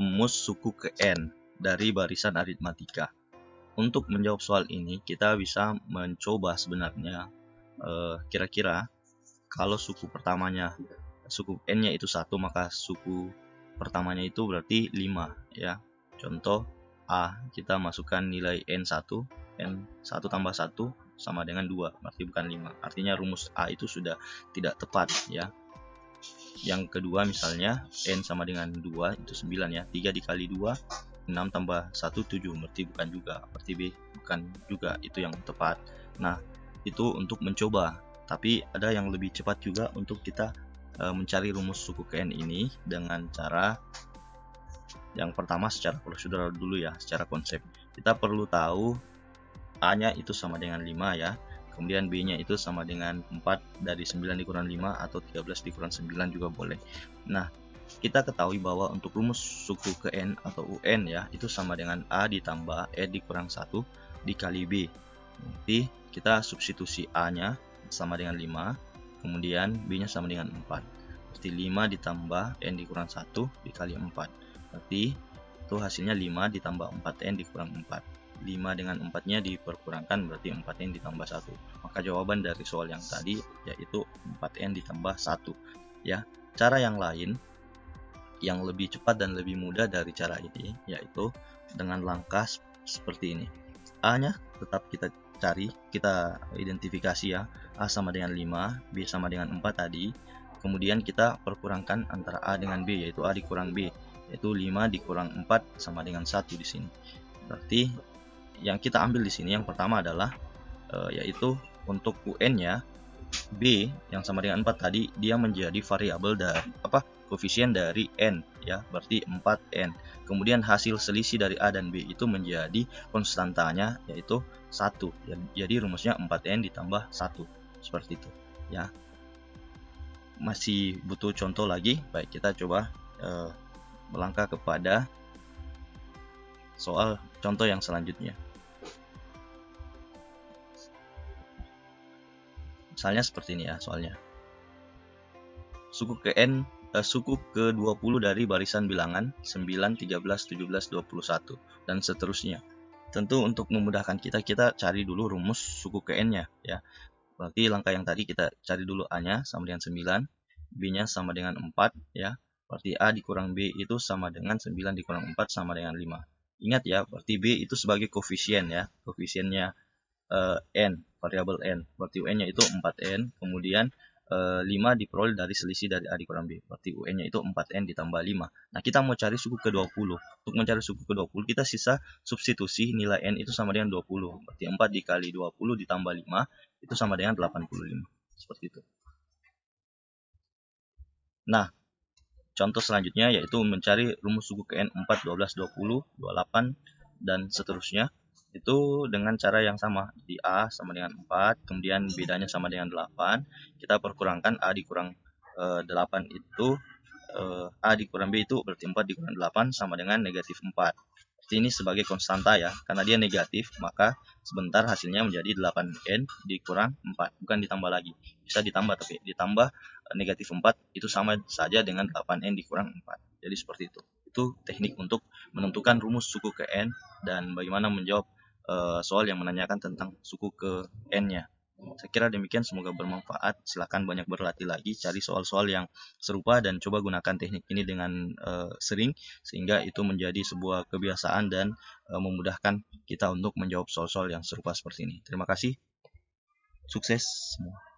rumus suku ke N dari barisan aritmatika. Untuk menjawab soal ini, kita bisa mencoba sebenarnya kira-kira kalau suku pertamanya, suku N-nya itu 1, maka suku pertamanya itu berarti 5 ya. Contoh A, kita masukkan nilai N1 tambah 1 sama dengan 2, berarti bukan 5. Artinya rumus A itu sudah tidak tepat ya. Yang kedua misalnya N sama dengan 2 itu 9 ya. 3 dikali 2 6 tambah 1 7, berarti bukan juga. Berarti B bukan juga, itu yang tepat. Nah, itu untuk mencoba. Tapi ada yang lebih cepat juga untuk kita mencari rumus suku ke N ini dengan cara yang pertama secara prosedural dulu ya, secara konsep. Kita perlu tahu A-nya itu sama dengan 5 ya. Kemudian B-nya itu sama dengan 4 dari 9 dikurang 5 atau 13 dikurang 9 juga boleh. Nah, kita ketahui bahwa untuk rumus suku ke N atau UN ya, itu sama dengan A ditambah E dikurang 1 dikali B. Nanti kita substitusi A-nya sama dengan 5, kemudian B-nya sama dengan 4. Berarti 5 ditambah N dikurang 1 dikali 4. Berarti itu hasilnya 5 ditambah 4N dikurang 4. 5 dengan 4-nya diperkurangkan, berarti 4N ditambah 1. Maka jawaban dari soal yang tadi yaitu 4N ditambah 1 ya. Cara yang lain yang lebih cepat dan lebih mudah dari cara ini yaitu dengan langkah seperti ini. A-nya tetap kita cari, kita identifikasi ya. A sama dengan 5, B sama dengan 4 tadi. Kemudian kita perkurangkan antara A dengan B, yaitu A dikurang B, yaitu 5 dikurang 4 sama dengan 1 di sini. Berarti yang kita ambil di sini yang pertama adalah yaitu untuk UN-nya B yang sama dengan 4 tadi, dia menjadi variabel dari koefisien dari N ya, berarti 4N. Kemudian hasil selisih dari A dan B itu menjadi konstantanya yaitu 1. Jadi rumusnya 4N ditambah 1. Seperti itu ya. Masih butuh contoh lagi? Baik, kita coba melangkah kepada soal contoh yang selanjutnya. Misalnya seperti ini ya soalnya. Suku ke N, suku ke 20 dari barisan bilangan 9, 13, 17, 21 dan seterusnya. Tentu untuk memudahkan kita cari dulu rumus suku ke N-nya ya. Berarti langkah yang tadi kita cari dulu A-nya sama dengan 9, B-nya sama dengan 4 ya. Berarti A dikurang B itu sama dengan 9 dikurang 4 sama dengan 5. Ingat ya, berarti B itu sebagai koefisien ya. Koefisiennya N, variabel N. Berarti UN-nya itu 4N, kemudian 5 diperoleh dari selisih dari A dikurang B. Berarti UN-nya itu 4N ditambah 5. Nah, kita mau cari suku ke 20. Untuk mencari suku ke 20, kita sisa substitusi nilai N itu sama dengan 20. Berarti 4 dikali 20 ditambah 5 itu sama dengan 85. Seperti itu. Nah, contoh selanjutnya yaitu mencari rumus suku ke N 4, 12, 20, 28, dan seterusnya. Itu dengan cara yang sama. Di A sama dengan 4, kemudian bedanya sama dengan 8. Kita perkurangkan A dikurang 8 itu A dikurang B itu berarti 4 dikurang 8 sama dengan negatif 4. Berarti ini sebagai konstanta ya. Karena dia negatif, maka sebentar hasilnya menjadi 8N dikurang 4. Bukan ditambah lagi. Bisa ditambah, tapi ditambah negatif 4 itu sama saja dengan 8N dikurang 4. Jadi seperti itu. Itu teknik untuk menentukan rumus suku ke N dan bagaimana menjawab soal yang menanyakan tentang suku ke N-nya. Saya kira demikian, semoga bermanfaat. Silahkan banyak berlatih lagi, cari soal-soal yang serupa dan coba gunakan teknik ini dengan sering, sehingga itu menjadi sebuah kebiasaan dan memudahkan kita untuk menjawab soal-soal yang serupa seperti ini. Terima kasih, sukses semua.